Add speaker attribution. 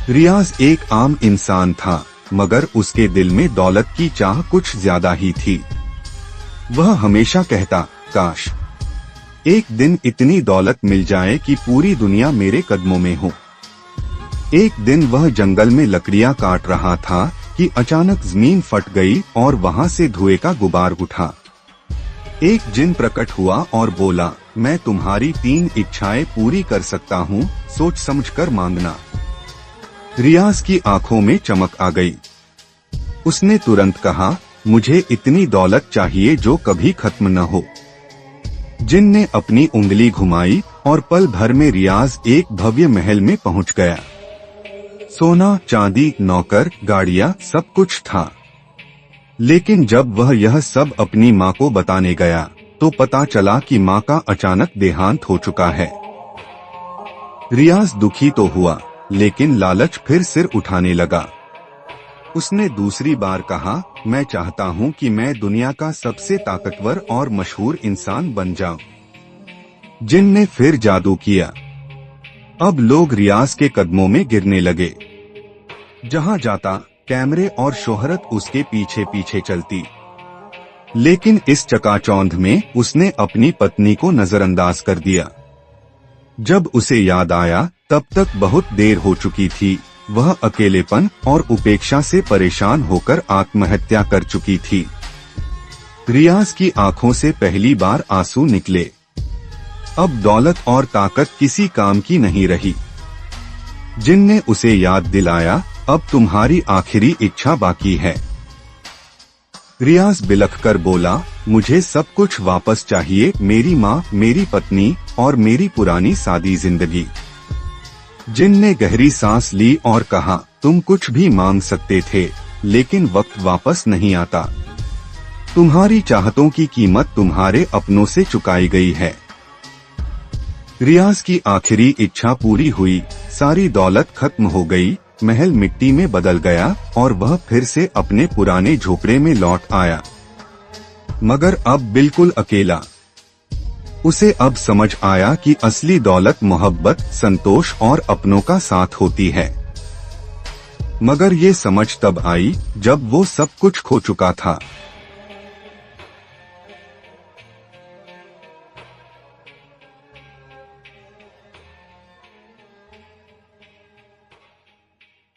Speaker 1: रियाज एक आम इंसान था, मगर उसके दिल में दौलत की चाह कुछ ज्यादा ही थी। वह हमेशा कहता, काश एक दिन इतनी दौलत मिल जाए कि पूरी दुनिया मेरे कदमों में हो। एक दिन वह जंगल में लकड़ियां काट रहा था कि अचानक जमीन फट गई और वहां से धुएं का गुबार उठा। एक जिन प्रकट हुआ और बोला, मैं तुम्हारी 3 इच्छाएं पूरी कर सकता हूँ, सोच समझकर मांगना। रियाज की आंखों में चमक आ गई। उसने तुरंत कहा, मुझे इतनी दौलत चाहिए जो कभी खत्म न हो। जिन ने अपनी उंगली घुमाई और पल भर में रियाज एक भव्य महल में पहुंच गया। सोना, चांदी, नौकर, गाड़ियां, सब कुछ था। लेकिन जब वह यह सब अपनी माँ को बताने गया तो पता चला कि माँ का अचानक देहांत हो चुका है। रियाज दुखी तो हुआ, लेकिन लालच फिर सिर उठाने लगा। उसने दूसरी बार कहा, मैं चाहता हूँ कि मैं दुनिया का सबसे ताकतवर और मशहूर इंसान बन जाऊं। जिन ने फिर जादू किया। अब लोग रियाज के कदमों में गिरने लगे। जहां जाता कैमरे और शोहरत उसके पीछे पीछे चलती। लेकिन इस चकाचौंध में उसने अपनी पत्नी को नजरअंदाज कर दिया। जब उसे याद आया तब तक बहुत देर हो चुकी थी। वह अकेलेपन और उपेक्षा से परेशान होकर आत्महत्या कर चुकी थी। रियाज की आंखों से पहली बार आंसू निकले। अब दौलत और ताकत किसी काम की नहीं रही। जिन ने उसे याद दिलाया, अब तुम्हारी आखिरी इच्छा बाकी है। रियाज बिलखकर बोला, मुझे सब कुछ वापस चाहिए, मेरी माँ, मेरी पत्नी और मेरी पुरानी सादी जिंदगी। जिन ने गहरी सांस ली और कहा, तुम कुछ भी मांग सकते थे, लेकिन वक्त वापस नहीं आता। तुम्हारी चाहतों की कीमत तुम्हारे अपनों से चुकाई गई है। रियाज की आखिरी इच्छा पूरी हुई। सारी दौलत खत्म हो गई, महल मिट्टी में बदल गया और वह फिर से अपने पुराने झोपड़े में लौट आया, मगर अब बिल्कुल अकेला। उसे अब समझ आया कि असली दौलत मोहब्बत, संतोष और अपनों का साथ होती है। मगर ये समझ तब आई जब वो सब कुछ खो चुका था।